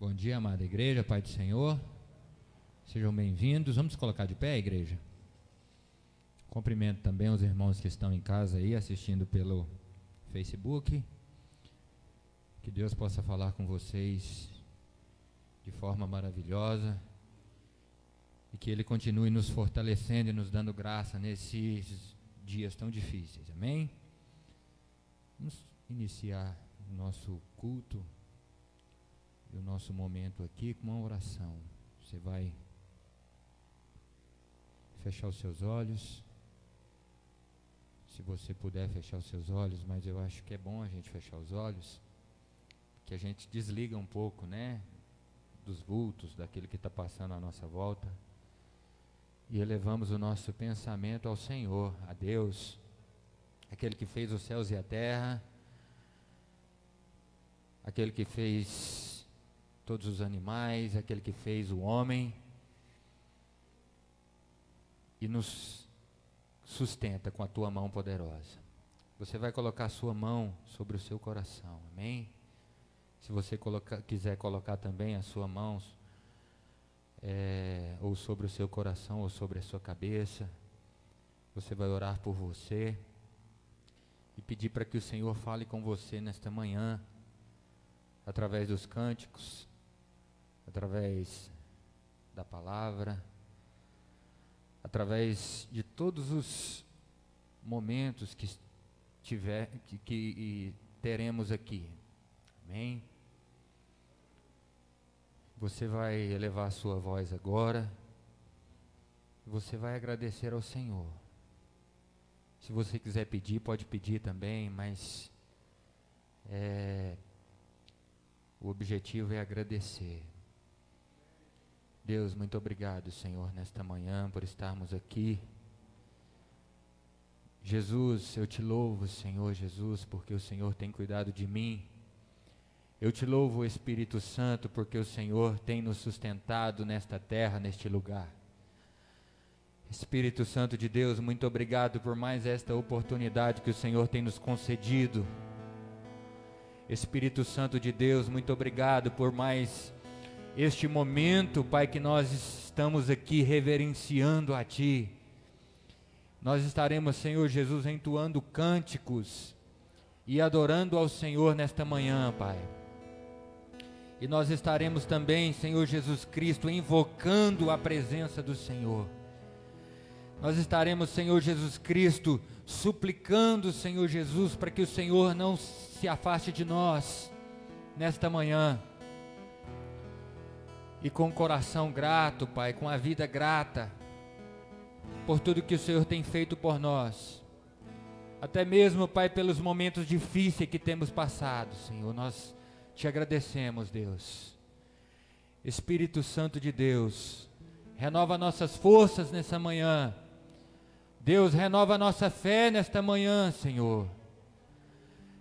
Bom dia, amada igreja, Pai do Senhor. Sejam bem-vindos. Vamos colocar de pé, igreja? Cumprimento também os irmãos que estão em casa aí, assistindo pelo Facebook. Que Deus possa falar com vocês de forma maravilhosa e que Ele continue nos fortalecendo e nos dando graça nesses dias tão difíceis. Amém? Vamos iniciar o nosso culto e o nosso momento aqui com uma oração. Você vai fechar os seus olhos, se você puder fechar os seus olhos, mas eu acho que é bom a gente fechar os olhos, que a gente desliga um pouco, né, dos vultos, daquilo que está passando à nossa volta, e elevamos o nosso pensamento ao Senhor, a Deus, aquele que fez os céus e a terra, aquele que fez todos os animais, aquele que fez o homem e nos sustenta com a tua mão poderosa. Você vai colocar a sua mão sobre o seu coração, amém? Se você quiser colocar também a sua mão ou sobre o seu coração ou sobre a sua cabeça, você vai orar por você e pedir para que o Senhor fale com você nesta manhã, através dos cânticos, através da palavra, através de todos os momentos que teremos aqui. Amém? Você vai elevar a sua voz agora, você vai agradecer ao Senhor. Se você quiser pedir, pode pedir também, mas o objetivo é agradecer. Deus, muito obrigado, Senhor, nesta manhã, por estarmos aqui. Jesus, eu te louvo, Senhor Jesus, porque o Senhor tem cuidado de mim. Eu te louvo, Espírito Santo, porque o Senhor tem nos sustentado nesta terra, neste lugar. Espírito Santo de Deus, muito obrigado por mais esta oportunidade que o Senhor tem nos concedido. Espírito Santo de Deus, muito obrigado por mais este momento, Pai, que nós estamos aqui reverenciando a Ti. Nós estaremos, Senhor Jesus, entoando cânticos e adorando ao Senhor nesta manhã, Pai. E nós estaremos também, Senhor Jesus Cristo, invocando a presença do Senhor. Nós estaremos, Senhor Jesus Cristo, suplicando, Senhor Jesus, para que o Senhor não se afaste de nós nesta manhã. E com o coração grato, Pai, com a vida grata, por tudo que o Senhor tem feito por nós. Até mesmo, Pai, pelos momentos difíceis que temos passado, Senhor, nós te agradecemos, Deus. Espírito Santo de Deus, renova nossas forças nessa manhã. Deus, renova a nossa fé nesta manhã, Senhor.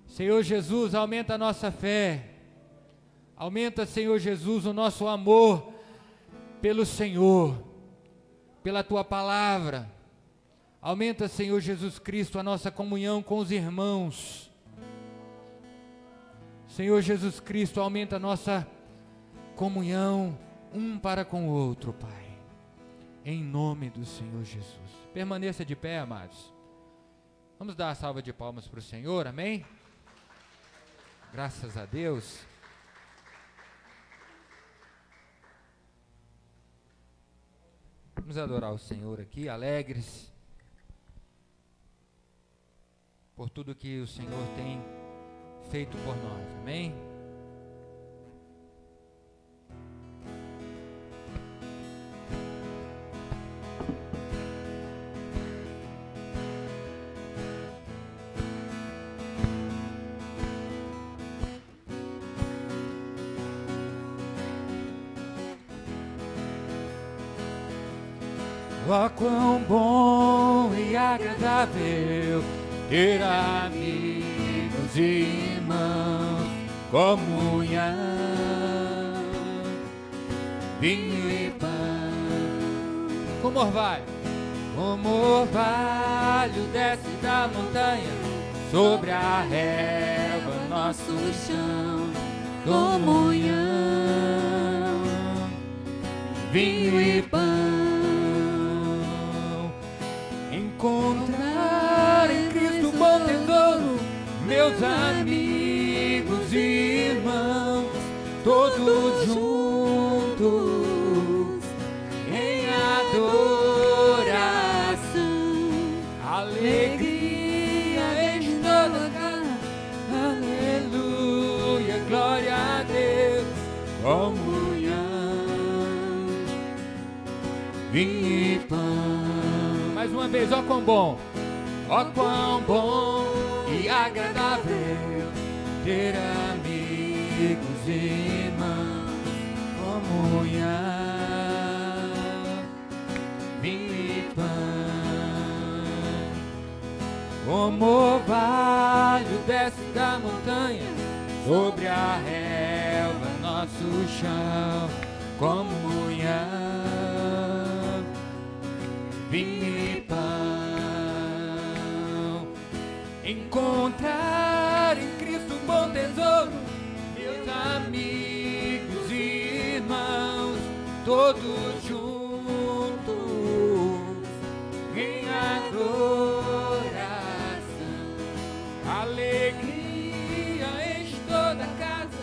Senhor Jesus, aumenta a nossa fé. Aumenta, Senhor Jesus, o nosso amor pelo Senhor, pela Tua palavra. Aumenta, Senhor Jesus Cristo, a nossa comunhão com os irmãos. Senhor Jesus Cristo, aumenta a nossa comunhão um para com o outro, Pai. Em nome do Senhor Jesus. Permaneça de pé, amados. Vamos dar uma salva de palmas para o Senhor, amém? Graças a Deus. Vamos adorar o Senhor aqui, alegres, por tudo que o Senhor tem feito por nós, amém? Oh, quão bom e agradável ter amigos e irmãos, comunhão, vinho e pão. Como orvalho, como orvalho desce da montanha, sobre a relva nosso chão, comunhão. vinho e pão. Encontrar em Cristo um bom tesouro, meus amigos e irmãos, todos juntos em adoração, alegria em toda casa, aleluia, glória a Deus, comunhão, vinho e pão. Mais uma vez, ó quão bom e agradável ter amigos e irmãos, comunhão, vinho e pão. Como orvalho desce da montanha sobre a relva, nosso chão, comunhão, vinho e pão. Encontrar em Cristo um bom tesouro, meus amigos e irmãos, todos juntos em adoração, alegria enche toda a casa,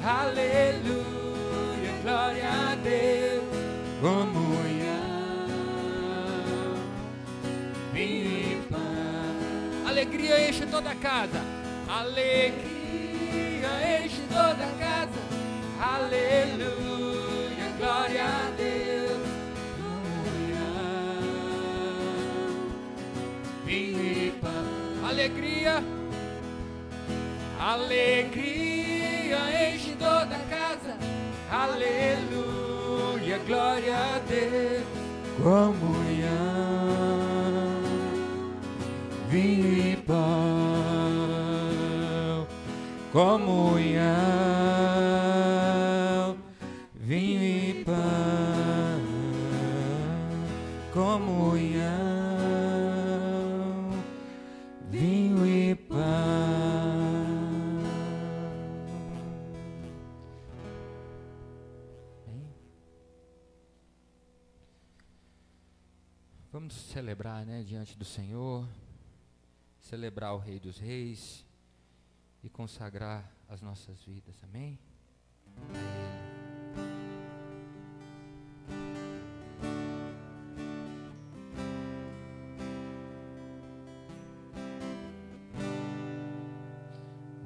aleluia, glória a Deus, comunhão, vinho e pão. Alegria enche toda a casa, alegria enche toda a casa, aleluia, glória a Deus, comunhão, vinho e pão. Alegria, alegria enche toda a casa, aleluia, glória a Deus, comunhão, vinho e pão, comunhão, vinho e pão, comunhão, vinho e pão. Vamos celebrar, né, diante do Senhor, celebrar o Rei dos Reis e consagrar as nossas vidas, amém? A Ele.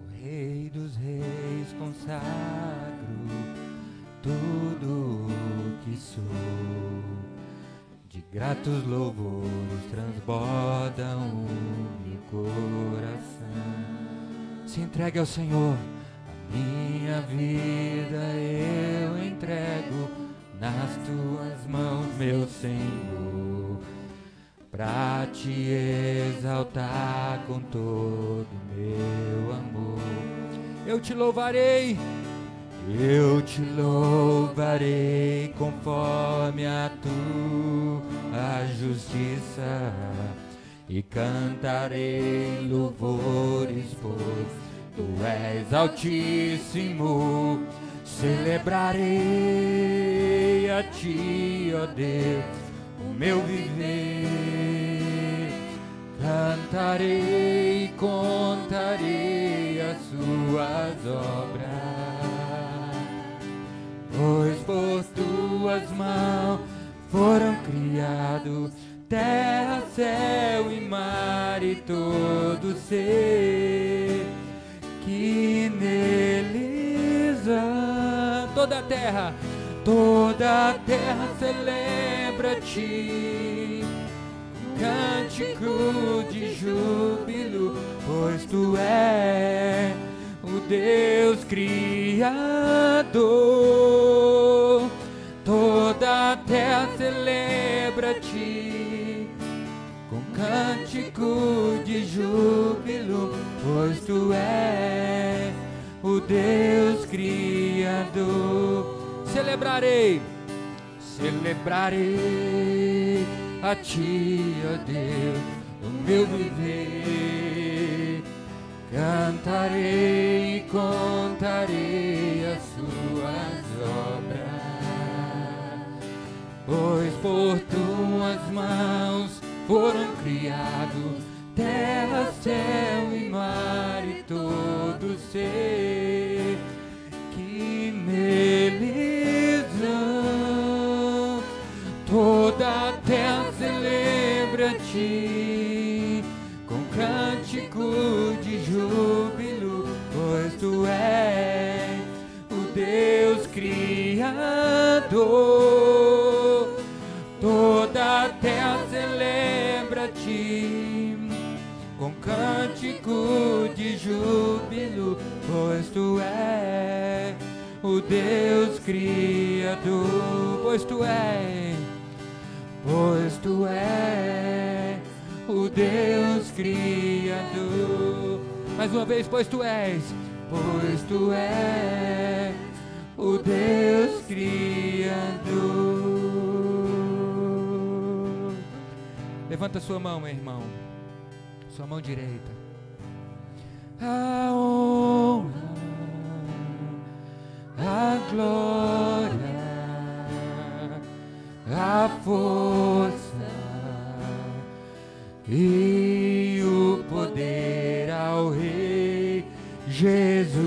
O Rei dos Reis, consagro tudo o que sou, de gratos louvores transbordam o meu coração. Se entregue ao Senhor, a minha vida eu entrego nas tuas mãos, meu Senhor, pra te exaltar com todo meu amor. Eu te louvarei conforme a tua justiça, e cantarei louvores, pois tu és altíssimo. Celebrarei a ti, ó Deus, o meu viver. Cantarei e contarei as suas obras, pois por tuas mãos foram criados terra, céu e mar e todo ser que neles há. Toda a terra celebra-te, cântico de júbilo, pois tu és o Deus Criador. Toda a terra celebra-te com cântico de júbilo, pois tu és o Deus Criador. Celebrarei a ti, ó Deus, o meu viver. Cantarei e contarei as suas obras, por tuas mãos foram criados terra, céu e mar e todo ser que neles há. Toda a terra celebra a ti com cântico de júbilo, pois tu és o Deus Criador. Toda a terra celebra a ti com cântico de júbilo, pois tu és o Deus Criador. Pois tu és o Deus Criador. Mais uma vez, pois tu és o Deus Criador. Levanta sua mão, meu irmão, sua mão direita. A honra, a glória, a força e o poder ao Rei Jesus,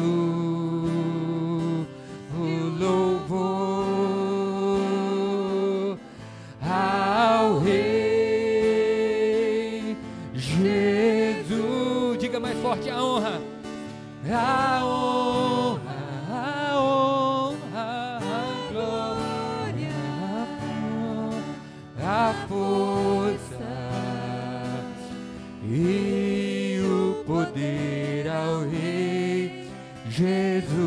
o louvor ao Rei Jesus. Diga mais forte: a honra, a honra, a honra, a glória, a força e o poder ao Rei Jesus,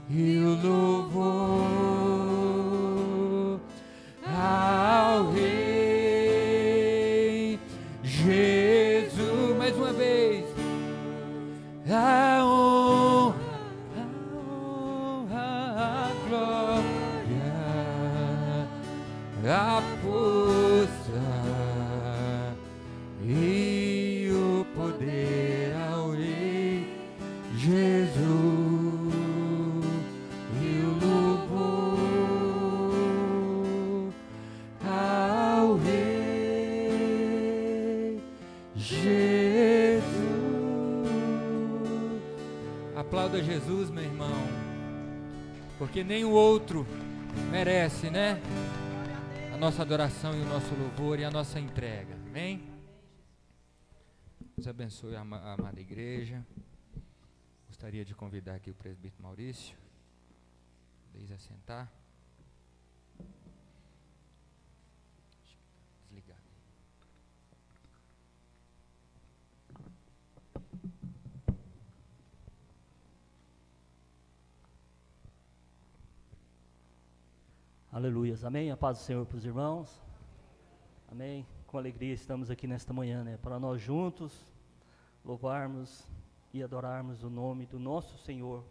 e o louvor ao Rei Jesus. Mais uma vez, a honra, a glória, a força e o poder ao Rei Jesus, e o louvor ao Rei Jesus. Aplauda Jesus, meu irmão, porque nem o outro merece, né? A nossa adoração e o nosso louvor e a nossa entrega. Amém? Deus abençoe a amada igreja. Gostaria de convidar aqui o presbítero Maurício. Deixe assentar. Desligado. Aleluias, amém? A paz do Senhor para os irmãos, amém? Com alegria estamos aqui nesta manhã, né? Para nós juntos louvarmos e adorarmos o nome do nosso Senhor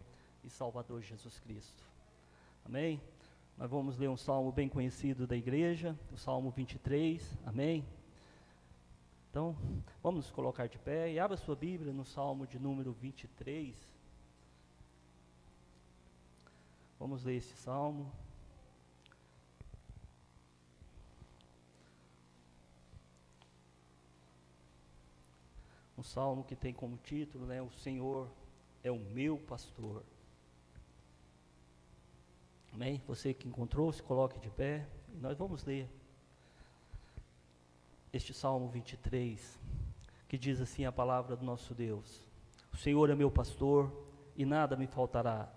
e Salvador Jesus Cristo, amém? Nós vamos ler um salmo bem conhecido da igreja, o Salmo 23, amém? Então, vamos nos colocar de pé e abra sua Bíblia no Salmo de número 23. Vamos ler esse salmo. Um salmo que tem como título, né, o Senhor é o meu pastor. Amém? Você que encontrou, se coloque de pé. E nós vamos ler este Salmo 23, que diz assim a palavra do nosso Deus: o Senhor é meu pastor e nada me faltará.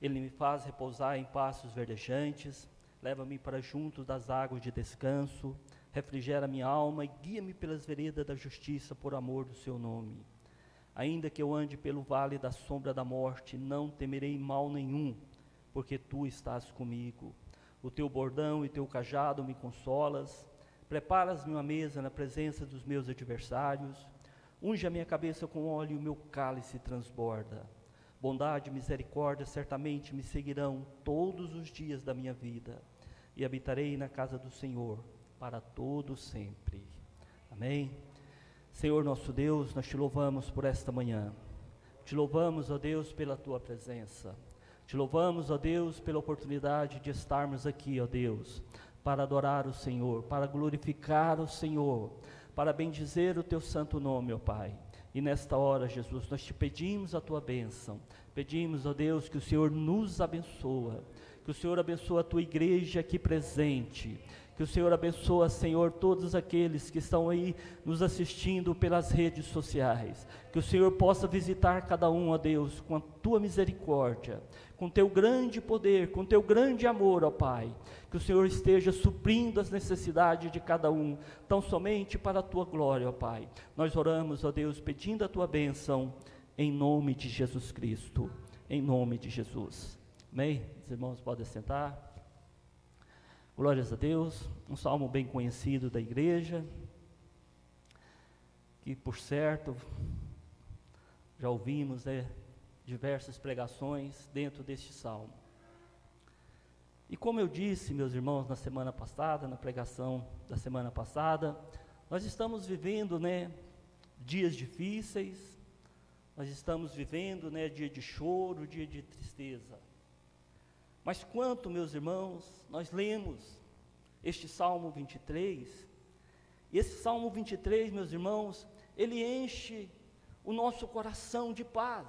Ele me faz repousar em pastos verdejantes, leva-me para junto das águas de descanso, refrigera minha alma e guia-me pelas veredas da justiça por amor do seu nome. Ainda que eu ande pelo vale da sombra da morte, não temerei mal nenhum, porque tu estás comigo. O teu bordão e teu cajado me consolas. Preparas-me uma mesa na presença dos meus adversários. Unge a minha cabeça com óleo e o meu cálice transborda. Bondade e misericórdia certamente me seguirão todos os dias da minha vida, e habitarei na casa do Senhor para todo sempre. Amém? Senhor nosso Deus, nós te louvamos por esta manhã. Te louvamos, ó Deus, pela tua presença. Te louvamos, ó Deus, pela oportunidade de estarmos aqui, ó Deus, para adorar o Senhor, para glorificar o Senhor, para bendizer o Teu santo nome, ó Pai. E nesta hora, Jesus, nós te pedimos a Tua bênção, pedimos, ó Deus, que o Senhor nos abençoe, que o Senhor abençoe a Tua igreja aqui presente, que o Senhor abençoe, Senhor, todos aqueles que estão aí nos assistindo pelas redes sociais, que o Senhor possa visitar cada um, ó Deus, com a Tua misericórdia, com Teu grande poder, com Teu grande amor, ó Pai, que o Senhor esteja suprindo as necessidades de cada um, tão somente para a Tua glória, ó Pai. Nós oramos, ó Deus, pedindo a Tua bênção, em nome de Jesus Cristo, em nome de Jesus. Amém? Os irmãos podem sentar. Glórias a Deus, um salmo bem conhecido da igreja, que por certo, já ouvimos, diversas pregações dentro deste salmo. E como eu disse, meus irmãos, na semana passada, na pregação da semana passada, nós estamos vivendo, dias difíceis, nós estamos vivendo, dia de choro, dia de tristeza. Mas quanto, meus irmãos, nós lemos este Salmo 23, e esse Salmo 23, meus irmãos, ele enche o nosso coração de paz.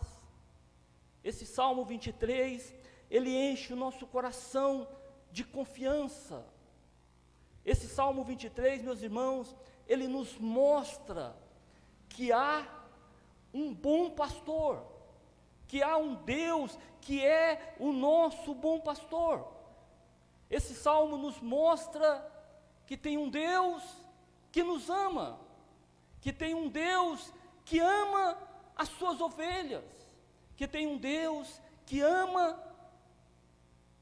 Esse Salmo 23, ele enche o nosso coração de confiança. Esse Salmo 23, meus irmãos, ele nos mostra que há um bom pastor, que há um Deus que é o nosso bom pastor. Esse salmo nos mostra que tem um Deus que nos ama, que tem um Deus que ama as suas ovelhas, que tem um Deus que ama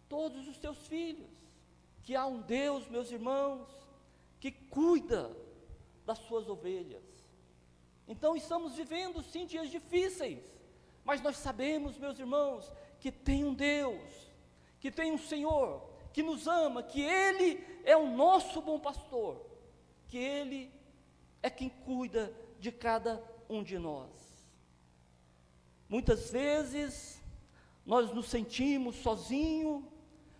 todos os seus filhos, que há um Deus, meus irmãos, que cuida das suas ovelhas. Então estamos vivendo sim dias difíceis, mas nós sabemos, meus irmãos, que tem um Deus, que tem um Senhor, que nos ama, que Ele é o nosso bom pastor, que Ele é quem cuida de cada um de nós. Muitas vezes, nós nos sentimos sozinhos,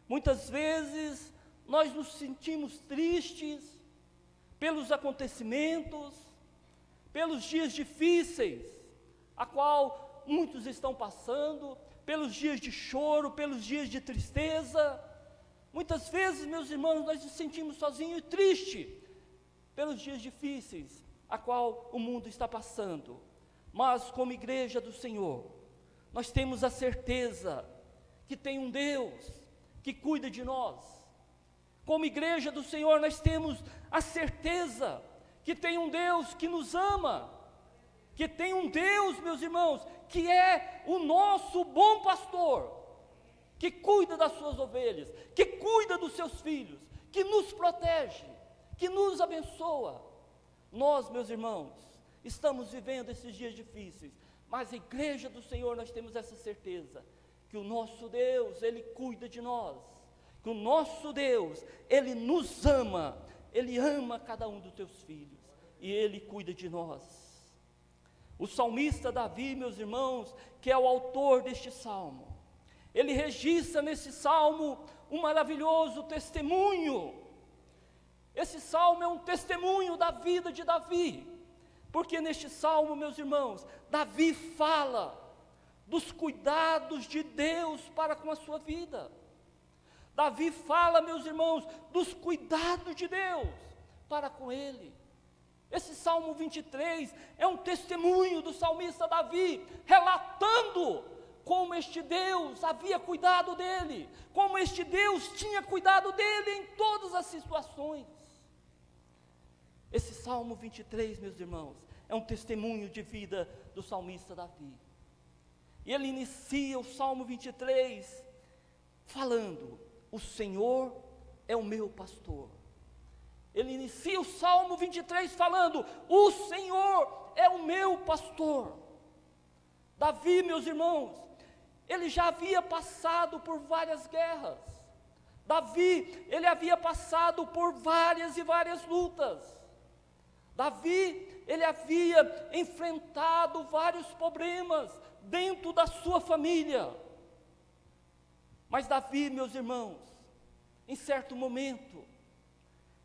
muitas vezes, nós nos sentimos tristes, pelos acontecimentos, pelos dias difíceis, a qual muitos estão passando, pelos dias de choro, pelos dias de tristeza. Muitas vezes, meus irmãos, nós nos sentimos sozinhos e tristes, pelos dias difíceis, a qual o mundo está passando. Mas, como igreja do Senhor, nós temos a certeza que tem um Deus que cuida de nós. Como igreja do Senhor, nós temos a certeza que tem um Deus que nos ama, que tem um Deus, meus irmãos, que é o nosso bom pastor, que cuida das suas ovelhas, que cuida dos seus filhos, que nos protege, que nos abençoa. Nós, meus irmãos, estamos vivendo esses dias difíceis, mas a igreja do Senhor, nós temos essa certeza, que o nosso Deus, Ele cuida de nós, que o nosso Deus, Ele nos ama, Ele ama cada um dos teus filhos, e Ele cuida de nós. O salmista Davi, meus irmãos, que é o autor deste salmo, ele registra nesse salmo um maravilhoso testemunho. Esse salmo é um testemunho da vida de Davi, porque neste salmo, meus irmãos, Davi fala dos cuidados de Deus para com a sua vida. Davi fala, meus irmãos, dos cuidados de Deus para com ele. Esse Salmo 23 é um testemunho do salmista Davi, relatando como este Deus havia cuidado dele, como este Deus tinha cuidado dele em todas as situações. Esse Salmo 23, meus irmãos, é um testemunho de vida do salmista Davi. E ele inicia o Salmo 23 falando: o Senhor é o meu pastor. Ele inicia o Salmo 23 falando: o Senhor é o meu pastor. Davi, meus irmãos, ele já havia passado por várias guerras. Davi, ele havia passado por várias e várias lutas. Davi, ele havia enfrentado vários problemas dentro da sua família. Mas Davi, meus irmãos, em certo momento,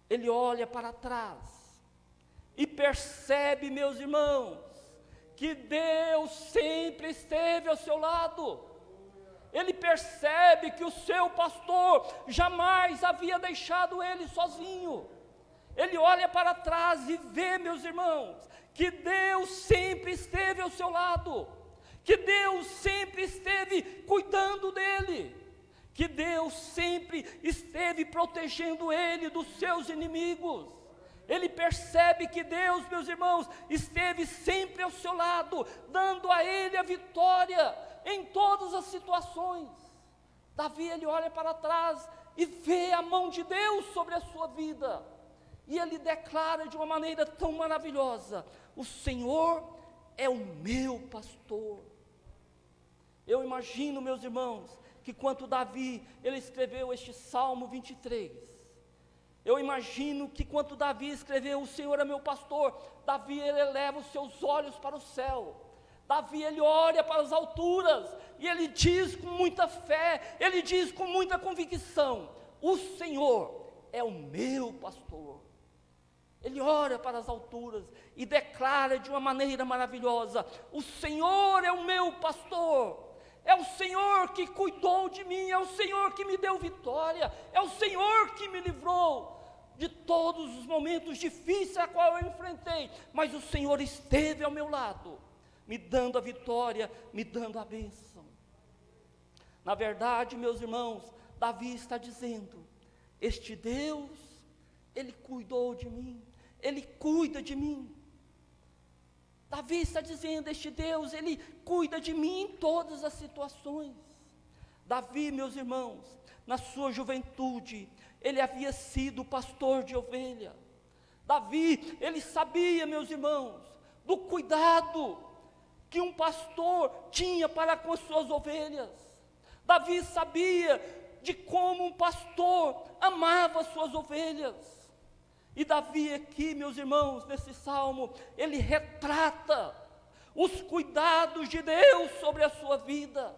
ele olha para trás e percebe, meus irmãos, que Deus sempre esteve ao seu lado. Ele percebe que o seu pastor jamais havia deixado ele sozinho. Ele olha para trás e vê, meus irmãos, que Deus sempre esteve ao seu lado, que Deus sempre esteve cuidando dele, que Deus sempre esteve protegendo ele dos seus inimigos. Ele percebe que Deus, meus irmãos, esteve sempre ao seu lado, dando a ele a vitória em todas as situações. Davi, ele olha para trás e vê a mão de Deus sobre a sua vida, e ele declara de uma maneira tão maravilhosa: o Senhor é o meu pastor. Eu imagino, meus irmãos, que quando Davi, ele escreveu este Salmo 23, eu imagino que quando Davi escreveu, o Senhor é meu pastor, Davi, ele eleva os seus olhos para o céu, Davi, ele olha para as alturas, e ele diz com muita fé, ele diz com muita convicção: o Senhor é o meu pastor. Ele olha para as alturas e declara de uma maneira maravilhosa: o Senhor é o meu pastor. É o Senhor que cuidou de mim, é o Senhor que me deu vitória, é o Senhor que me livrou de todos os momentos difíceis a qual eu enfrentei, mas o Senhor esteve ao meu lado, me dando a vitória, me dando a bênção. Na verdade, meus irmãos, Davi está dizendo: este Deus, Ele cuidou de mim, Ele cuida de mim. Davi está dizendo: este Deus, Ele cuida de mim em todas as situações. Davi, meus irmãos, na sua juventude, ele havia sido pastor de ovelha. Davi, ele sabia, meus irmãos, do cuidado que um pastor tinha para com as suas ovelhas. Davi sabia de como um pastor amava as suas ovelhas. E Davi aqui, meus irmãos, nesse salmo, ele retrata os cuidados de Deus sobre a sua vida.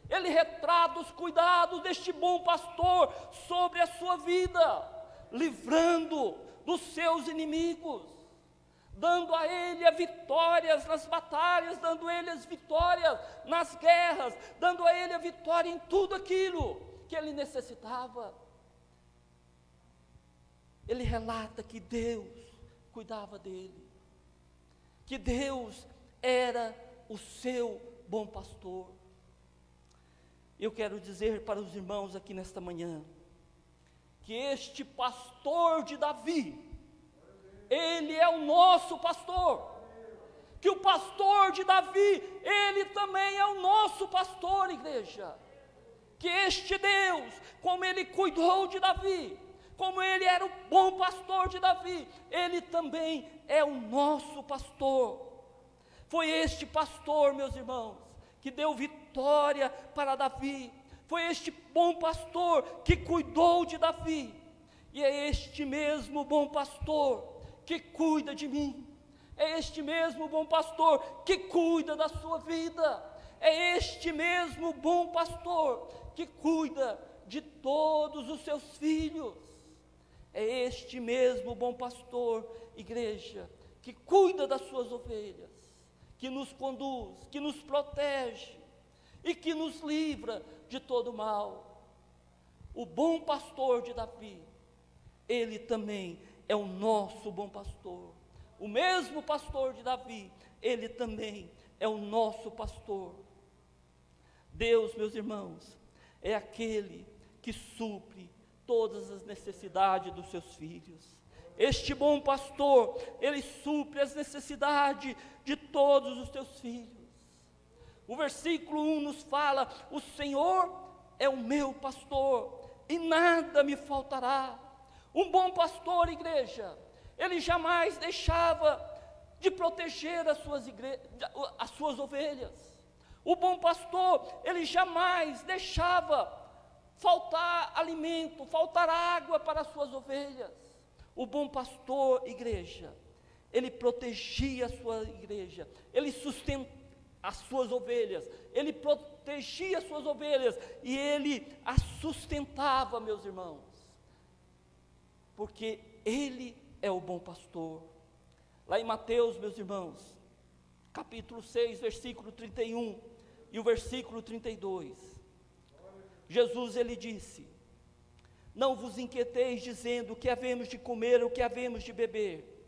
Ele retrata os cuidados deste bom pastor sobre a sua vida, livrando dos seus inimigos, dando a ele as vitórias nas batalhas, dando a ele as vitórias nas guerras, dando a ele a vitória em tudo aquilo que ele necessitava. Ele relata que Deus cuidava dele, que Deus era o seu bom pastor. Eu quero dizer para os irmãos aqui nesta manhã, que este pastor de Davi, ele é o nosso pastor, que o pastor de Davi, ele também é o nosso pastor, igreja, que este Deus, como ele cuidou de Davi, como ele era o bom pastor de Davi, ele também é o nosso pastor. Foi este pastor, meus irmãos, que deu vitória para Davi. Foi este bom pastor que cuidou de Davi. E é este mesmo bom pastor que cuida de mim. É este mesmo bom pastor que cuida da sua vida. É este mesmo bom pastor que cuida de todos os seus filhos. É este mesmo bom pastor, igreja, que cuida das suas ovelhas, que nos conduz, que nos protege e que nos livra de todo mal. O bom pastor de Davi, ele também é o nosso bom pastor. O mesmo pastor de Davi, ele também é o nosso pastor. Deus, meus irmãos, é aquele que supre todas as necessidades dos seus filhos. Este bom pastor, ele supre as necessidades de todos os teus filhos. O versículo 1 nos fala: o Senhor é o meu pastor e nada me faltará. Um bom pastor, igreja, ele jamais deixava de proteger as suas ovelhas. O bom pastor, ele jamais deixava faltar alimento, faltar água para as suas ovelhas. O bom pastor, igreja, ele protegia a sua igreja, ele as suas ovelhas, ele protegia as suas ovelhas, e ele as sustentava, meus irmãos, porque ele é o bom pastor. Lá em Mateus, meus irmãos, capítulo 6, versículo 31 e o versículo 32, Jesus, ele disse: não vos inquieteis dizendo o que havemos de comer, ou o que havemos de beber,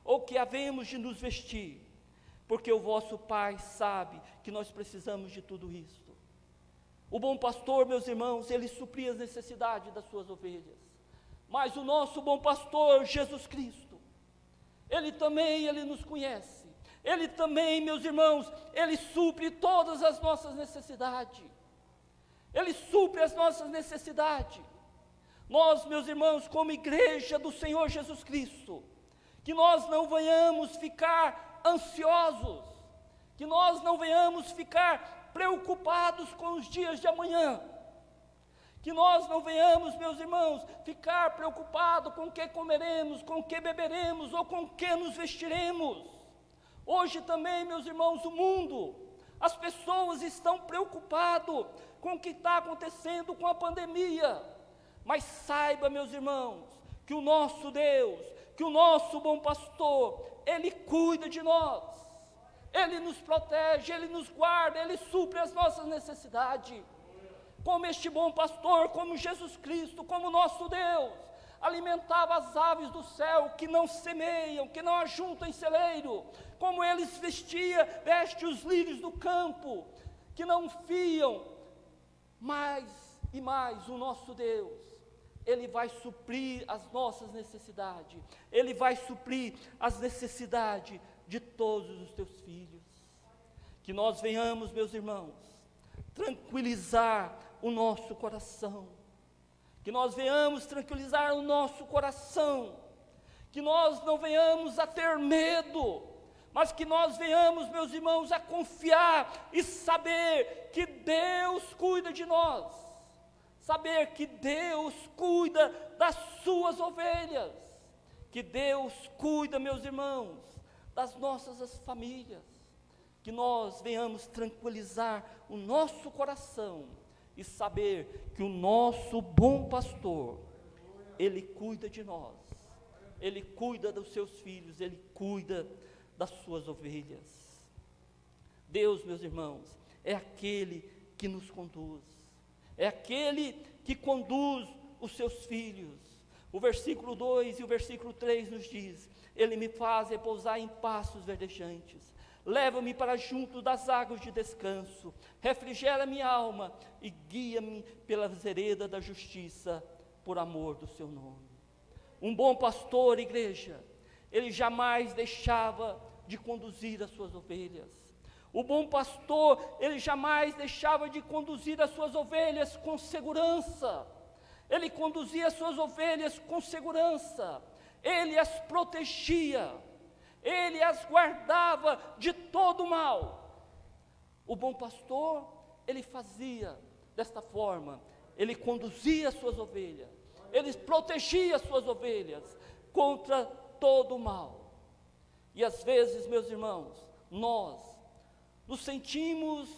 ou o que havemos de nos vestir, porque o vosso Pai sabe que nós precisamos de tudo isso. O bom pastor, meus irmãos, ele supria as necessidades das suas ovelhas, mas o nosso bom pastor, Jesus Cristo, ele nos conhece, ele também, meus irmãos, ele supre todas as nossas necessidades, ele supre as nossas necessidades. Nós, meus irmãos, como igreja do Senhor Jesus Cristo, que nós não venhamos ficar ansiosos, que nós não venhamos ficar preocupados com os dias de amanhã, que nós não venhamos, meus irmãos, ficar preocupados com o que comeremos, com o que beberemos, ou com o que nos vestiremos. Hoje também, meus irmãos, o mundo, as pessoas estão preocupadas com o que está acontecendo com a pandemia, mas saiba, meus irmãos, que o nosso Deus, que o nosso bom pastor, ele cuida de nós, ele nos protege, ele nos guarda, ele supre as nossas necessidades, como este bom pastor, como Jesus Cristo, como nosso Deus, alimentava as aves do céu, que não semeiam, que não ajuntam em celeiro, como eles veste os lírios do campo, que não fiam, mais e mais o nosso Deus, ele vai suprir as nossas necessidades, ele vai suprir as necessidades de todos os teus filhos. Que nós venhamos, meus irmãos, tranquilizar o nosso coração, que nós venhamos tranquilizar o nosso coração, que nós não venhamos a ter medo, mas que nós venhamos, meus irmãos, a confiar e saber que Deus cuida de nós, saber que Deus cuida das suas ovelhas, que Deus cuida, meus irmãos, das nossas famílias, que nós venhamos tranquilizar o nosso coração e saber que o nosso bom pastor, ele cuida de nós, ele cuida dos seus filhos, ele cuida das suas ovelhas. Deus, meus irmãos, é aquele que nos conduz, é aquele que conduz os seus filhos. O versículo 2 e o versículo 3 nos diz: ele me faz repousar em pastos verdejantes, leva-me para junto das águas de descanso, refrigera minha alma e guia-me pela vereda da justiça, por amor do seu nome. Um bom pastor, igreja, ele jamais deixava de conduzir as suas ovelhas. O bom pastor, ele jamais deixava de conduzir as suas ovelhas com segurança. Ele conduzia as suas ovelhas com segurança, ele as protegia, ele as guardava de todo mal. O bom pastor, ele fazia desta forma, ele conduzia as suas ovelhas, ele protegia as suas ovelhas contra todo o mal. E às vezes, meus irmãos, nós nos sentimos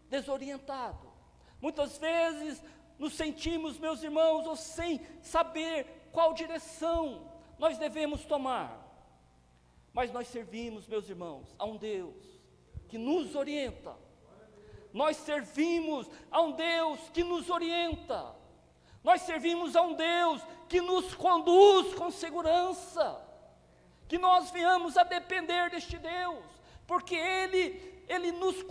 desorientados, muitas vezes nos sentimos, meus irmãos, sem saber qual direção nós devemos tomar, mas nós servimos, meus irmãos, a um Deus que nos orienta, nós servimos a um Deus que nos orienta, nós servimos a um Deus que nos conduz com segurança, que nós venhamos a depender deste Deus, porque Ele nos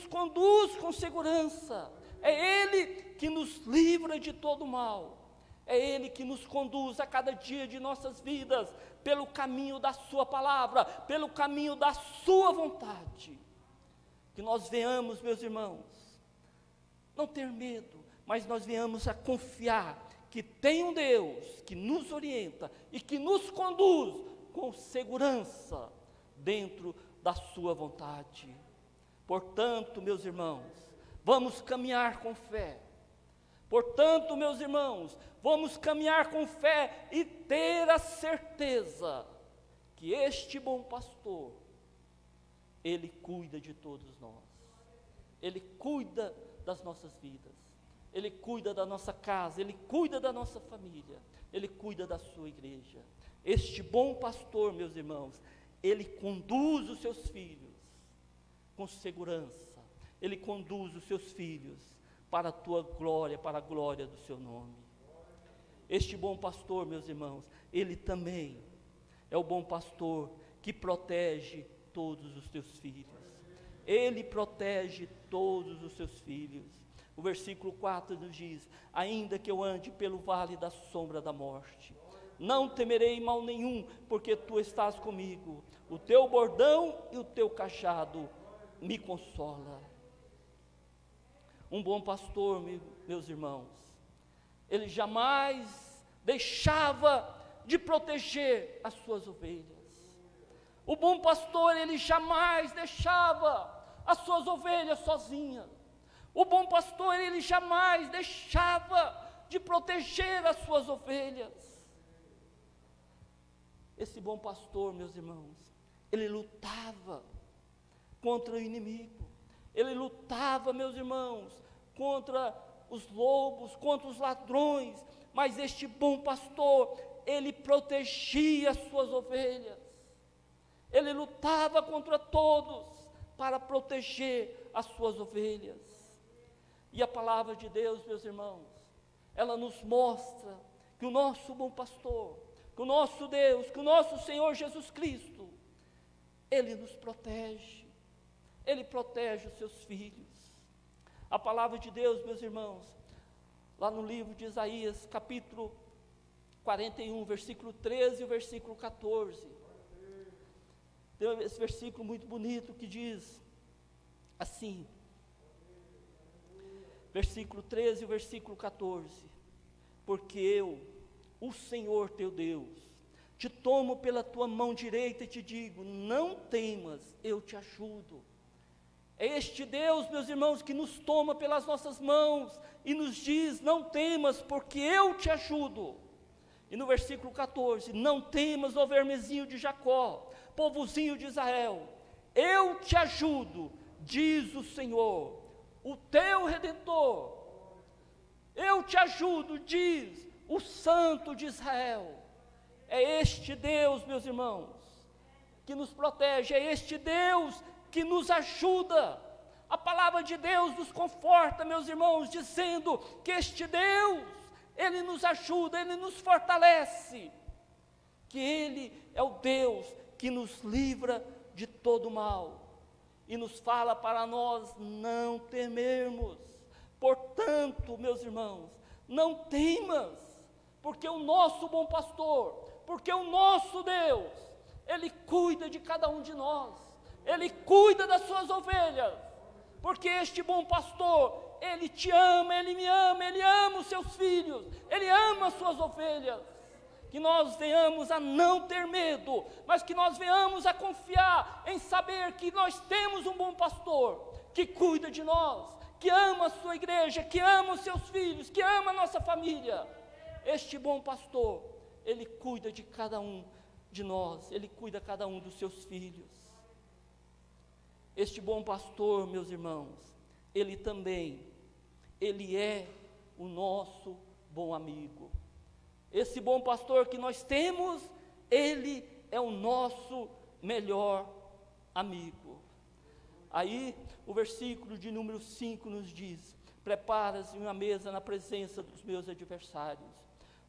conduz com segurança, é Ele que nos livra de todo mal, é Ele que nos conduz a cada dia de nossas vidas, pelo caminho da sua palavra, pelo caminho da sua vontade. Que nós venhamos, meus irmãos, não ter medo, mas nós venhamos a confiar que tem um Deus que nos orienta e que nos conduz com segurança dentro da sua vontade. Portanto, meus irmãos, vamos caminhar com fé. Portanto, meus irmãos, vamos caminhar com fé e ter a certeza que este bom pastor, Ele cuida de todos nós. Ele cuida das nossas vidas. Ele cuida da nossa casa, Ele cuida da nossa família, Ele cuida da sua igreja. Este bom pastor, meus irmãos, Ele conduz os seus filhos com segurança, Ele conduz os seus filhos para a tua glória, para a glória do seu nome. Este bom pastor, meus irmãos, Ele também é o bom pastor que protege todos os teus filhos. Ele protege todos os seus filhos. O versículo 4 nos diz: ainda que eu ande pelo vale da sombra da morte, não temerei mal nenhum, porque tu estás comigo. O teu bordão e o teu cajado me consola. Um bom pastor, meus irmãos, ele jamais deixava de proteger as suas ovelhas. O bom pastor, ele jamais deixava as suas ovelhas sozinhas. O bom pastor, ele jamais deixava de proteger as suas ovelhas. Esse bom pastor, meus irmãos, ele lutava contra o inimigo. Ele lutava, meus irmãos, contra os lobos, contra os ladrões. Mas este bom pastor, ele protegia as suas ovelhas. Ele lutava contra todos para proteger as suas ovelhas. E a palavra de Deus, meus irmãos, ela nos mostra que o nosso bom pastor, que o nosso Deus, que o nosso Senhor Jesus Cristo, Ele nos protege, Ele protege os seus filhos. A palavra de Deus, meus irmãos, lá no livro de Isaías, capítulo 41, versículo 13 e o versículo 14, tem esse versículo muito bonito que diz assim, versículo 13 e o versículo 14: porque eu, o Senhor teu Deus, te tomo pela tua mão direita e te digo, não temas, eu te ajudo. É este Deus, meus irmãos, que nos toma pelas nossas mãos e nos diz, não temas, porque eu te ajudo. E no versículo 14, não temas, ó vermezinho de Jacó, povozinho de Israel, eu te ajudo, diz o Senhor, o teu Redentor. Eu te ajudo, diz o Santo de Israel. É este Deus, meus irmãos, que nos protege, é este Deus que nos ajuda. A palavra de Deus nos conforta, meus irmãos, dizendo que este Deus, Ele nos ajuda, Ele nos fortalece, que Ele é o Deus que nos livra de todo mal, e nos fala para nós não temermos. Portanto, meus irmãos, não temas, porque o nosso bom pastor, porque o nosso Deus, Ele cuida de cada um de nós, Ele cuida das suas ovelhas, porque este bom pastor, Ele te ama, Ele me ama, Ele ama os seus filhos, Ele ama as suas ovelhas. Que nós venhamos a não ter medo, mas que nós venhamos a confiar em saber que nós temos um bom pastor, que cuida de nós, que ama a sua igreja, que ama os seus filhos, que ama a nossa família. Este bom pastor, Ele cuida de cada um de nós, Ele cuida de cada um dos seus filhos. Este bom pastor, meus irmãos, Ele também, Ele é o nosso bom amigo. Esse bom pastor que nós temos, Ele é o nosso melhor amigo. Aí, o versículo de número 5 nos diz, prepara-se uma mesa na presença dos meus adversários,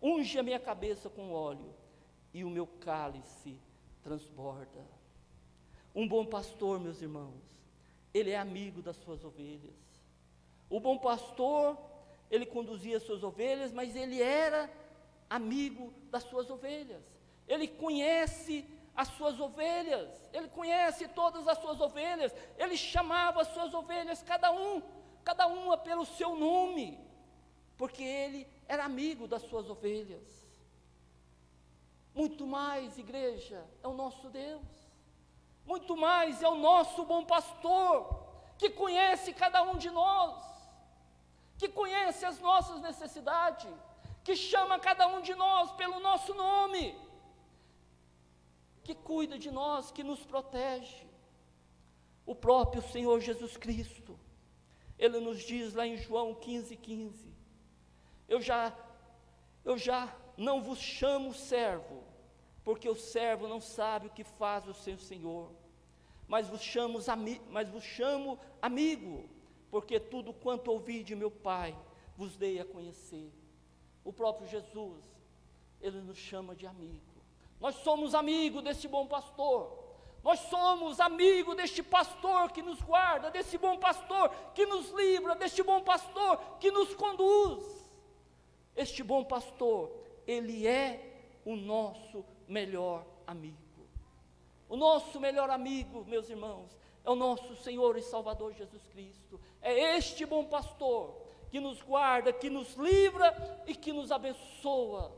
unge a minha cabeça com óleo, e o meu cálice transborda. Um bom pastor, meus irmãos, ele é amigo das suas ovelhas. O bom pastor, ele conduzia as suas ovelhas, mas ele era amigo das suas ovelhas. Ele conhece as suas ovelhas, ele conhece todas as suas ovelhas, ele chamava as suas ovelhas, cada uma pelo seu nome, porque ele era amigo das suas ovelhas. Muito mais, igreja, é o nosso Deus, muito mais é o nosso bom pastor, que conhece cada um de nós, que conhece as nossas necessidades, que chama cada um de nós pelo nosso nome, que cuida de nós, que nos protege. O próprio Senhor Jesus Cristo, Ele nos diz lá em João 15:15, eu já não vos chamo servo, porque o servo não sabe o que faz o seu Senhor, mas vos chamo amigo, porque tudo quanto ouvi de meu Pai, vos dei a conhecer. O próprio Jesus, Ele nos chama de amigo. Nós somos amigos desse bom pastor. Nós somos amigos deste pastor que nos guarda, desse bom pastor que nos livra, deste bom pastor que nos conduz. Este bom pastor, ele é o nosso melhor amigo. O nosso melhor amigo, meus irmãos, é o nosso Senhor e Salvador Jesus Cristo. É este bom pastor que nos guarda, que nos livra e que nos abençoa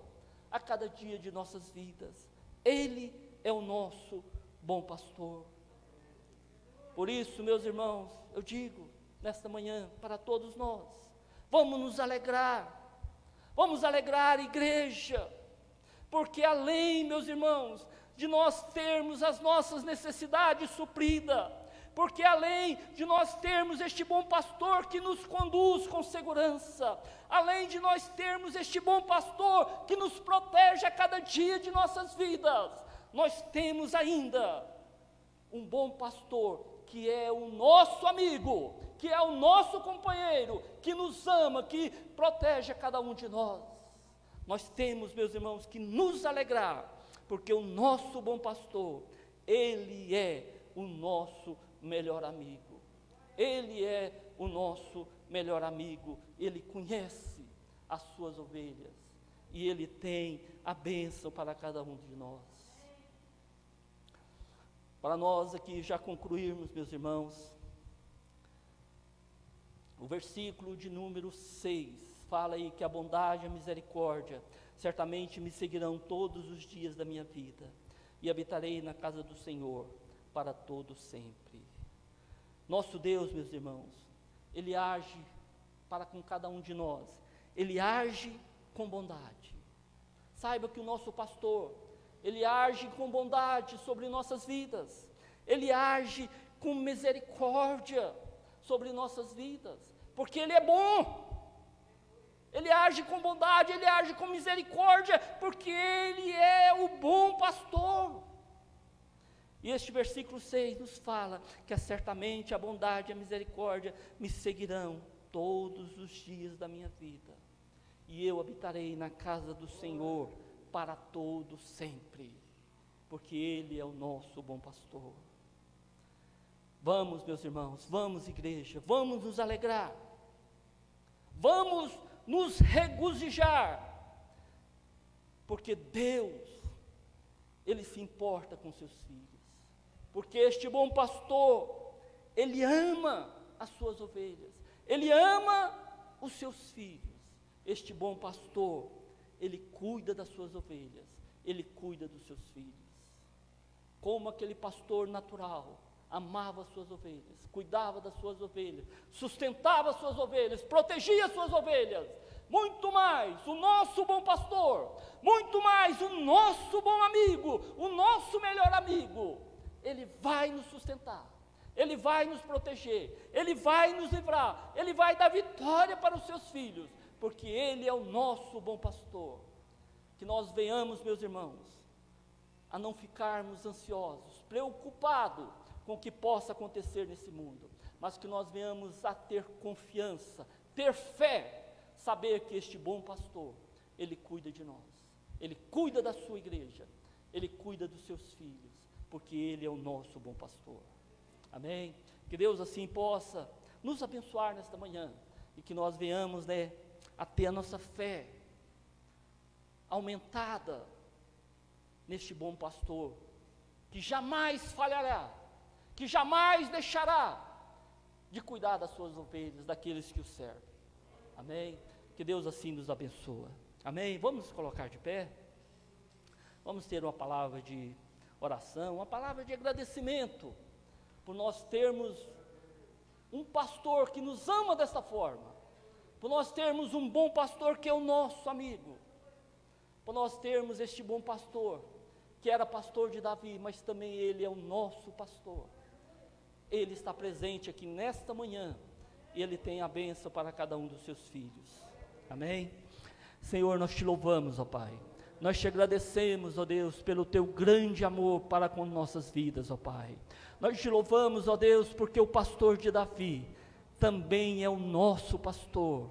a cada dia de nossas vidas. Ele é o nosso bom pastor. Por isso, meus irmãos, eu digo nesta manhã para todos nós, vamos nos alegrar, igreja, porque além, meus irmãos, de nós termos as nossas necessidades supridas, porque além de nós termos este bom pastor que nos conduz com segurança, além de nós termos este bom pastor que nos protege a cada dia de nossas vidas, nós temos ainda um bom pastor que é o nosso amigo, que é o nosso companheiro, que nos ama, que protege a cada um de nós. Nós temos, meus irmãos, que nos alegrar, porque o nosso bom pastor, ele é o nosso melhor amigo. Ele é o nosso melhor amigo. Ele conhece as suas ovelhas e ele tem a bênção para cada um de nós. Para nós aqui já concluirmos, meus irmãos, o versículo de número 6 fala aí que a bondade e a misericórdia certamente me seguirão todos os dias da minha vida, e habitarei na casa do Senhor para todo sempre. Nosso Deus, meus irmãos, Ele age para com cada um de nós, Ele age com bondade. Saiba que o nosso pastor, Ele age com bondade sobre nossas vidas, Ele age com misericórdia sobre nossas vidas, porque Ele é bom. Ele age com bondade, Ele age com misericórdia, porque Ele é o bom pastor. E este versículo 6 nos fala que certamente a bondade e a misericórdia me seguirão todos os dias da minha vida, e eu habitarei na casa do Senhor para todo sempre, porque Ele é o nosso bom pastor. Vamos, meus irmãos, vamos, igreja, vamos nos alegrar, vamos nos regozijar, porque Deus, Ele se importa com seus filhos, porque este bom pastor, Ele ama as suas ovelhas, Ele ama os seus filhos. Este bom pastor, Ele cuida das suas ovelhas, Ele cuida dos seus filhos, como aquele pastor natural, amava as suas ovelhas, cuidava das suas ovelhas, sustentava as suas ovelhas, protegia as suas ovelhas. Muito mais o nosso bom pastor, muito mais o nosso bom amigo, o nosso melhor amigo, Ele vai nos sustentar, Ele vai nos proteger, Ele vai nos livrar, Ele vai dar vitória para os seus filhos, porque Ele é o nosso bom pastor. Que nós venhamos, meus irmãos, a não ficarmos ansiosos, preocupados com o que possa acontecer nesse mundo, mas que nós venhamos a ter confiança, ter fé, saber que este bom pastor, Ele cuida de nós, Ele cuida da sua igreja, Ele cuida dos seus filhos, porque Ele é o nosso bom pastor. Amém? Que Deus assim possa nos abençoar nesta manhã, e que nós venhamos, a ter a nossa fé aumentada neste bom pastor, que jamais falhará, que jamais deixará de cuidar das suas ovelhas, daqueles que o servem. Amém? Que Deus assim nos abençoa. Amém? Vamos nos colocar de pé. Vamos ter uma palavra de oração, uma palavra de agradecimento, por nós termos um pastor que nos ama desta forma, por nós termos um bom pastor que é o nosso amigo, por nós termos este bom pastor, que era pastor de Davi, mas também ele é o nosso pastor. Ele está presente aqui nesta manhã, e Ele tem a bênção para cada um dos seus filhos. Amém? Senhor, nós te louvamos, ó Pai. Nós te agradecemos, ó Deus, pelo teu grande amor para com nossas vidas, ó Pai. Nós te louvamos, ó Deus, porque o pastor de Davi também é o nosso pastor.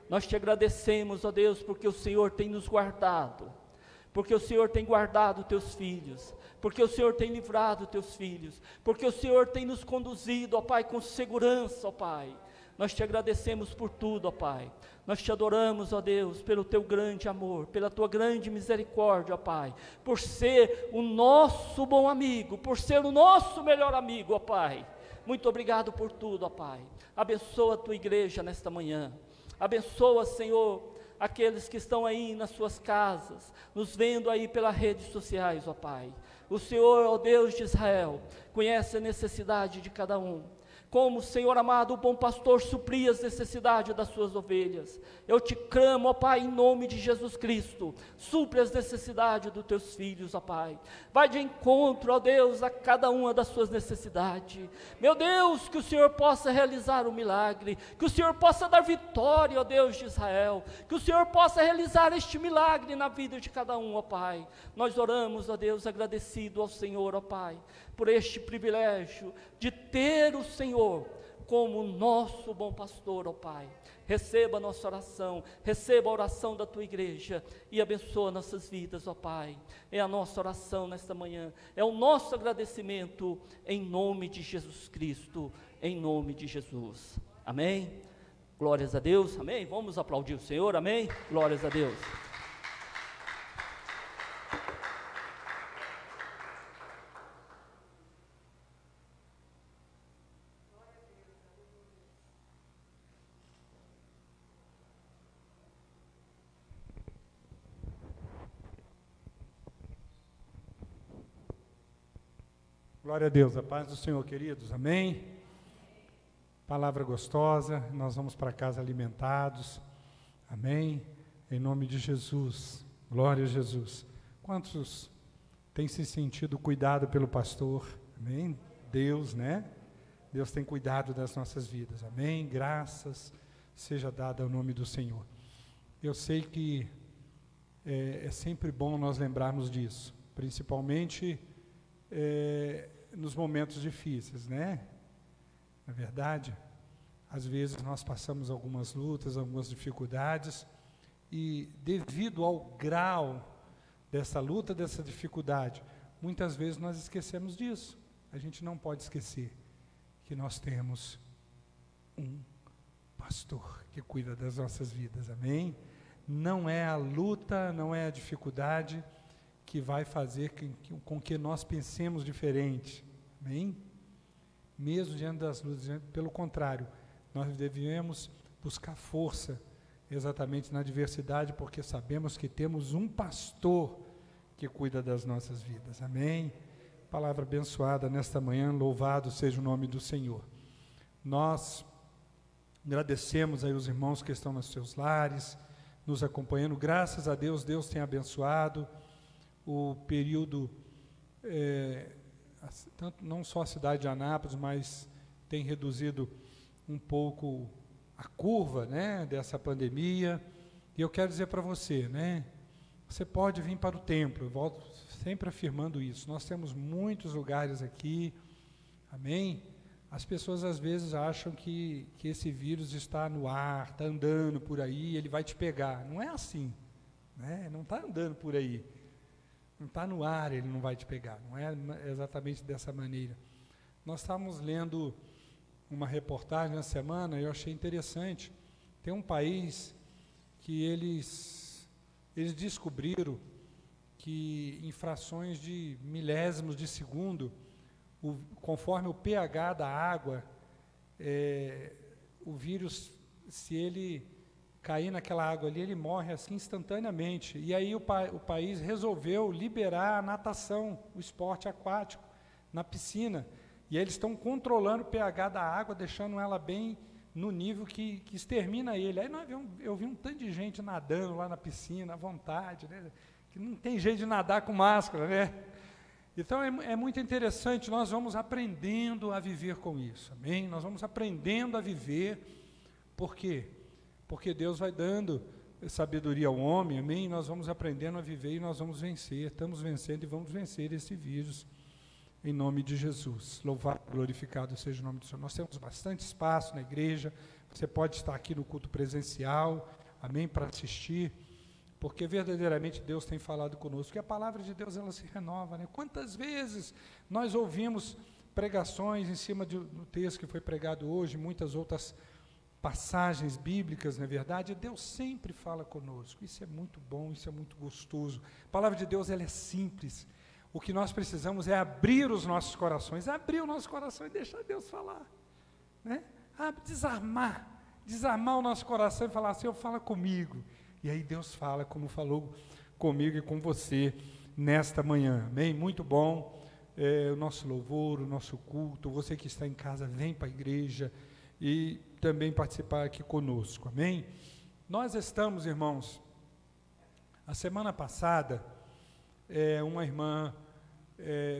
Nós te agradecemos, ó Deus, porque o Senhor tem nos guardado, porque o Senhor tem guardado teus filhos, porque o Senhor tem livrado teus filhos, porque o Senhor tem nos conduzido, ó Pai, com segurança, ó Pai. Nós te agradecemos por tudo, ó Pai. Nós te adoramos, ó Deus, pelo teu grande amor, pela tua grande misericórdia, ó Pai, por ser o nosso bom amigo, por ser o nosso melhor amigo, ó Pai. Muito obrigado por tudo, ó Pai. Abençoa a tua igreja nesta manhã. Abençoa, Senhor, aqueles que estão aí nas suas casas, nos vendo aí pelas redes sociais, ó Pai. O Senhor, ó Deus de Israel, conhece a necessidade de cada um. Como, Senhor amado, o bom pastor supria as necessidades das suas ovelhas. Eu te clamo, ó Pai, em nome de Jesus Cristo, supre as necessidades dos teus filhos, ó Pai. Vai de encontro, ó Deus, a cada uma das suas necessidades. Meu Deus, que o Senhor possa realizar o milagre, que o Senhor possa dar vitória, ó Deus de Israel, que o Senhor possa realizar este milagre na vida de cada um, ó Pai. Nós oramos, ó Deus, agradecido ao Senhor, ó Pai, por este privilégio de ter o Senhor como nosso bom pastor, ó Pai. Receba a nossa oração, receba a oração da tua igreja e abençoa nossas vidas, ó Pai. É a nossa oração nesta manhã, é o nosso agradecimento em nome de Jesus Cristo, em nome de Jesus. Amém? Glórias a Deus, amém? Vamos aplaudir o Senhor, amém? Glórias a Deus. Glória a Deus, a paz do Senhor, queridos, amém? Palavra gostosa, nós vamos para casa alimentados, amém? Em nome de Jesus, glória a Jesus. Quantos têm se sentido cuidado pelo pastor, amém? Deus, né? Deus tem cuidado das nossas vidas, amém? Graças seja dada ao nome do Senhor. Eu sei que é sempre bom nós lembrarmos disso, principalmente nos momentos difíceis, né? Na verdade, às vezes nós passamos algumas lutas, algumas dificuldades, e devido ao grau dessa luta, dessa dificuldade, muitas vezes nós esquecemos disso. A gente não pode esquecer que nós temos um pastor que cuida das nossas vidas, amém? Não é a luta, não é a dificuldade que vai fazer com que nós pensemos diferente, amém? Mesmo diante das lutas, pelo contrário, nós devemos buscar força exatamente na adversidade, porque sabemos que temos um pastor que cuida das nossas vidas, amém? Palavra abençoada nesta manhã, louvado seja o nome do Senhor. Nós agradecemos aí os irmãos que estão nos seus lares, nos acompanhando, graças a Deus, Deus tem abençoado o período, tanto, não só a cidade de Anápolis, mas tem reduzido um pouco a curva, né, dessa pandemia. E eu quero dizer para você, né, você pode vir para o templo, eu volto sempre afirmando isso. Nós temos muitos lugares aqui, amém? As pessoas às vezes acham que esse vírus está no ar, está andando por aí, ele vai te pegar. Não é assim, né? Não está andando por aí. Não está no ar, ele não vai te pegar. Não é exatamente dessa maneira. Nós estávamos lendo uma reportagem na semana, e eu achei interessante. Tem um país que eles descobriram que em frações de milésimos de segundo, conforme o pH da água, o vírus, se ele cair naquela água ali, ele morre assim instantaneamente. E aí o país resolveu liberar a natação, o esporte aquático, na piscina. E aí eles estão controlando o pH da água, deixando ela bem no nível que extermina ele. Aí eu vi um tanto de gente nadando lá na piscina, à vontade, né? Que não tem jeito de nadar com máscara, né? Então é muito interessante, nós vamos aprendendo a viver com isso, amém? Nós vamos aprendendo a viver, por quê? Porque Deus vai dando sabedoria ao homem, amém? Nós vamos aprendendo a viver e nós vamos vencer, estamos vencendo e vamos vencer esse vírus, em nome de Jesus. Louvado, glorificado seja o nome do Senhor. Nós temos bastante espaço na igreja, você pode estar aqui no culto presencial, amém? Para assistir, porque verdadeiramente Deus tem falado conosco, e a palavra de Deus ela se renova, né? Quantas vezes nós ouvimos pregações em cima do texto que foi pregado hoje, muitas outras passagens bíblicas, na verdade, Deus sempre fala conosco, isso é muito bom, isso é muito gostoso. A palavra de Deus ela é simples, o que nós precisamos é abrir os nossos corações, abrir o nosso coração e deixar Deus falar, né? Desarmar o nosso coração e falar, Senhor, fala comigo. E aí Deus fala como falou comigo e com você nesta manhã, amém? Muito bom, o nosso louvor, o nosso culto, você que está em casa, vem para a igreja e também participar aqui conosco, amém? Nós estamos, irmãos, a semana passada, uma irmã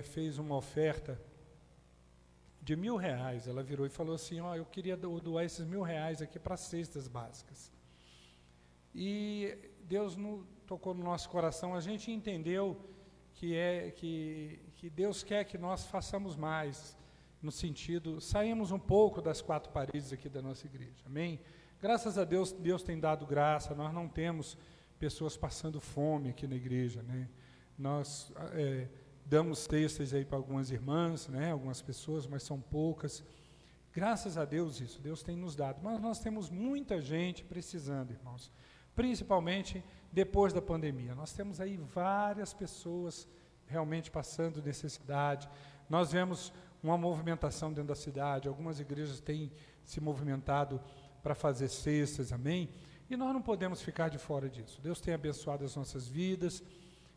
fez uma oferta de R$1.000, ela virou e falou assim, eu queria doar esses R$1.000 aqui para cestas básicas. E Deus tocou no nosso coração, a gente entendeu que Deus quer que nós façamos mais, no sentido, saímos um pouco das quatro paredes aqui da nossa igreja, amém? Graças a Deus, Deus tem dado graça, nós não temos pessoas passando fome aqui na igreja, né? Nós damos cestas aí para algumas irmãs, né? Algumas pessoas, mas são poucas. Graças a Deus isso, Deus tem nos dado, mas nós temos muita gente precisando, irmãos, principalmente depois da pandemia. Nós temos aí várias pessoas realmente passando necessidade. Nós vemos uma movimentação dentro da cidade, algumas igrejas têm se movimentado para fazer cestas, amém? E nós não podemos ficar de fora disso. Deus tem abençoado as nossas vidas,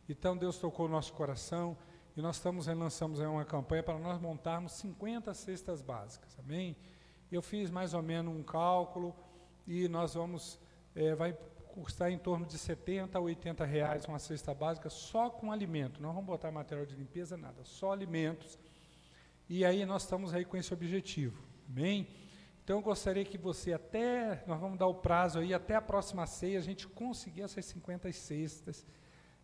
então Deus tocou o nosso coração, e nós lançamos aí uma campanha para nós montarmos 50 cestas básicas, amém? Eu fiz mais ou menos um cálculo, e nós vamos, vai custar em torno de R$70 a R$80 uma cesta básica, só com alimento, não vamos botar material de limpeza, nada, só alimentos, e aí nós estamos aí com esse objetivo, amém? Então eu gostaria que você nós vamos dar o prazo aí, até a próxima ceia, a gente conseguir essas 50 cestas,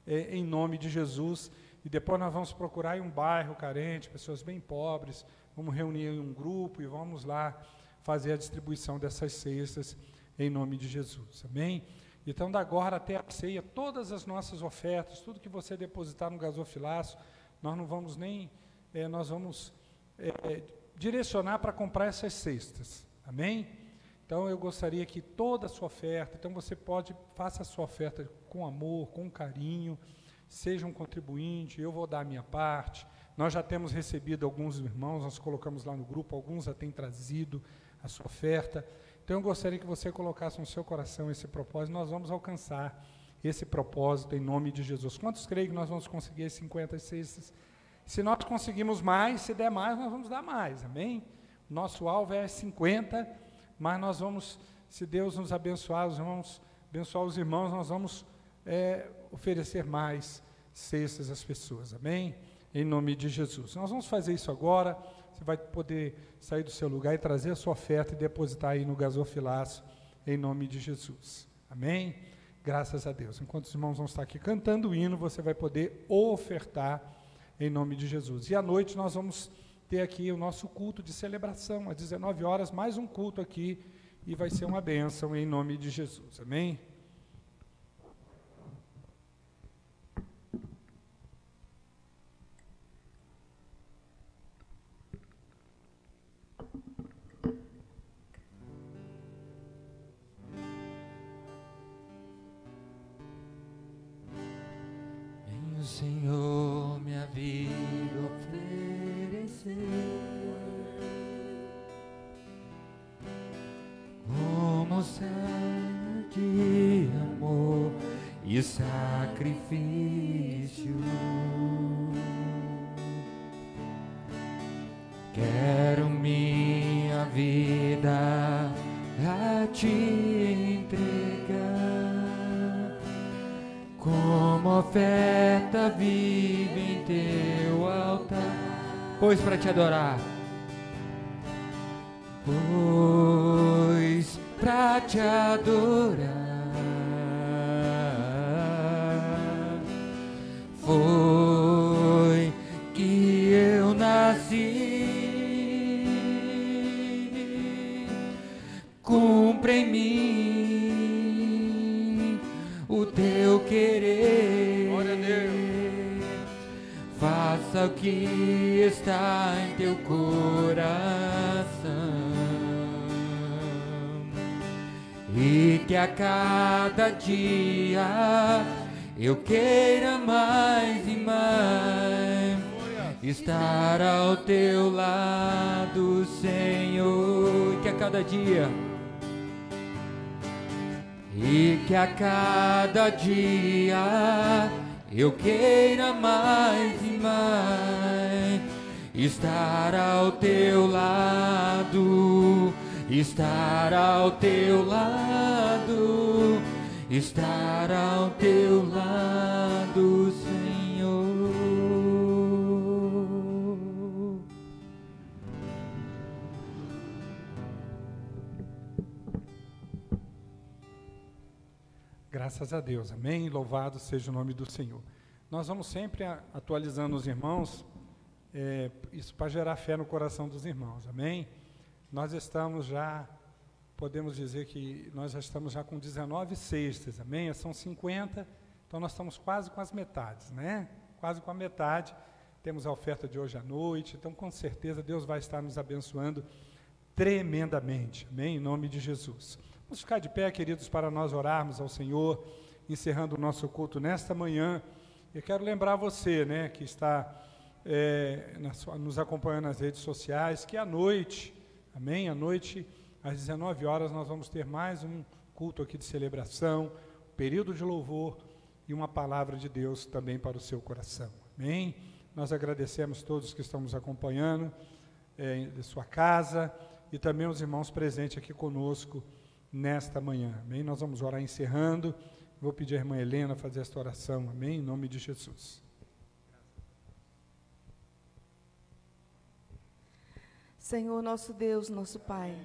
em nome de Jesus, e depois nós vamos procurar em um bairro carente, pessoas bem pobres, vamos reunir em um grupo e vamos lá fazer a distribuição dessas cestas, em nome de Jesus, amém? Então, da agora até a ceia, todas as nossas ofertas, tudo que você depositar no gasofilaço, nós não vamos nem, nós vamos direcionar para comprar essas cestas, amém? Então, eu gostaria que toda a sua oferta, então você faça a sua oferta com amor, com carinho, seja um contribuinte, eu vou dar a minha parte. Nós já temos recebido alguns irmãos, nós colocamos lá no grupo, alguns já têm trazido a sua oferta. Então, eu gostaria que você colocasse no seu coração esse propósito, nós vamos alcançar esse propósito em nome de Jesus. Quantos creem que nós vamos conseguir as 50 cestas? Se nós conseguimos mais, se der mais, nós vamos dar mais, amém? Nosso alvo é 50, mas nós vamos, se Deus nos abençoar, abençoar os irmãos, nós vamos oferecer mais cestas às pessoas, amém? Em nome de Jesus. Nós vamos fazer isso agora. Você vai poder sair do seu lugar e trazer a sua oferta e depositar aí no gasofilaço, em nome de Jesus. Amém? Graças a Deus. Enquanto os irmãos vão estar aqui cantando o hino, você vai poder ofertar em nome de Jesus. E à noite nós vamos ter aqui o nosso culto de celebração, às 19 horas, mais um culto aqui, e vai ser uma bênção em nome de Jesus. Amém? Senhor, minha vida oferecer como oferta de amor e sacrifício. Quero minha vida a te entregar como oferta viva em teu altar. pois para te adorar. Pois para te adorar foi que eu nasci. Cumpre em mim o teu querer. Glória a Deus. Faça o que está em teu coração, e que a cada dia eu queira mais e mais estar ao teu lado, Senhor. Que a cada dia, e que a cada dia eu queira mais e mais estar ao teu lado, estar ao teu lado, estar ao teu lado, Senhor. Graças a Deus, amém? Louvado seja o nome do Senhor. Nós vamos sempre atualizando os irmãos, isso para gerar fé no coração dos irmãos, amém? Nós estamos já, podemos dizer que nós já estamos já com 19 cestas, amém? São 50, então nós estamos quase com as metades, né? Quase com a metade, temos a oferta de hoje à noite, então com certeza Deus vai estar nos abençoando tremendamente, amém? Em nome de Jesus. Vamos ficar de pé, queridos, para nós orarmos ao Senhor, encerrando o nosso culto nesta manhã. Eu quero lembrar você, né, que está nos acompanhando nas redes sociais, que à noite, amém? À noite, às 19 horas, nós vamos ter mais um culto aqui de celebração, período de louvor e uma palavra de Deus também para o seu coração, amém? Nós agradecemos todos que estão nos acompanhando de sua casa e também os irmãos presentes aqui conosco nesta manhã, amém? Nós vamos orar encerrando. Vou pedir à irmã Helena fazer esta oração, amém? Em nome de Jesus. Senhor, nosso Deus, nosso Pai,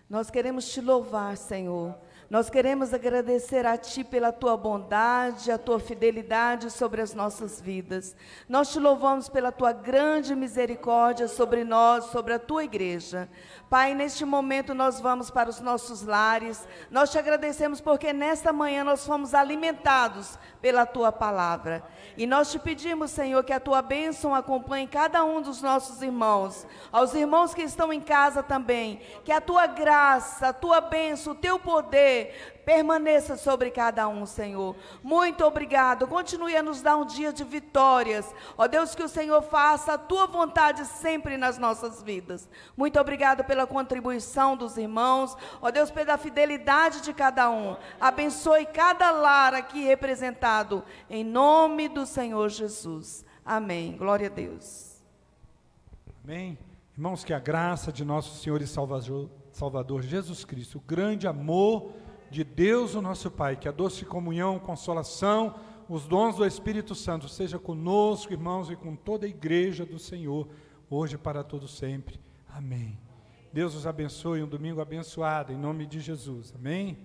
nós queremos te louvar, Senhor. Nós queremos agradecer a Ti pela Tua bondade, a Tua fidelidade sobre as nossas vidas. Nós te louvamos pela Tua grande misericórdia sobre nós, sobre a Tua igreja. Pai, neste momento nós vamos para os nossos lares. Nós te agradecemos porque nesta manhã nós fomos alimentados pela Tua palavra. E nós te pedimos, Senhor, que a Tua bênção acompanhe cada um dos nossos irmãos, aos irmãos que estão em casa também, que a Tua graça, a Tua bênção, o Teu poder permaneça sobre cada um, Senhor. Muito obrigado. Continue a nos dar um dia de vitórias. Ó Deus, que o Senhor faça a Tua vontade sempre nas nossas vidas. Muito obrigado pela contribuição dos irmãos. Ó Deus, pela fidelidade de cada um. Abençoe cada lar aqui representado. Em nome do Senhor Jesus. Amém. Glória a Deus. Amém. Irmãos, que a graça de nosso Senhor e Salvador Jesus Cristo, o grande amor de Deus, o nosso Pai, que a doce comunhão, consolação, os dons do Espírito Santo, seja conosco, irmãos, e com toda a igreja do Senhor, hoje e para todo sempre. Amém. Deus os abençoe, um domingo abençoado, em nome de Jesus. Amém.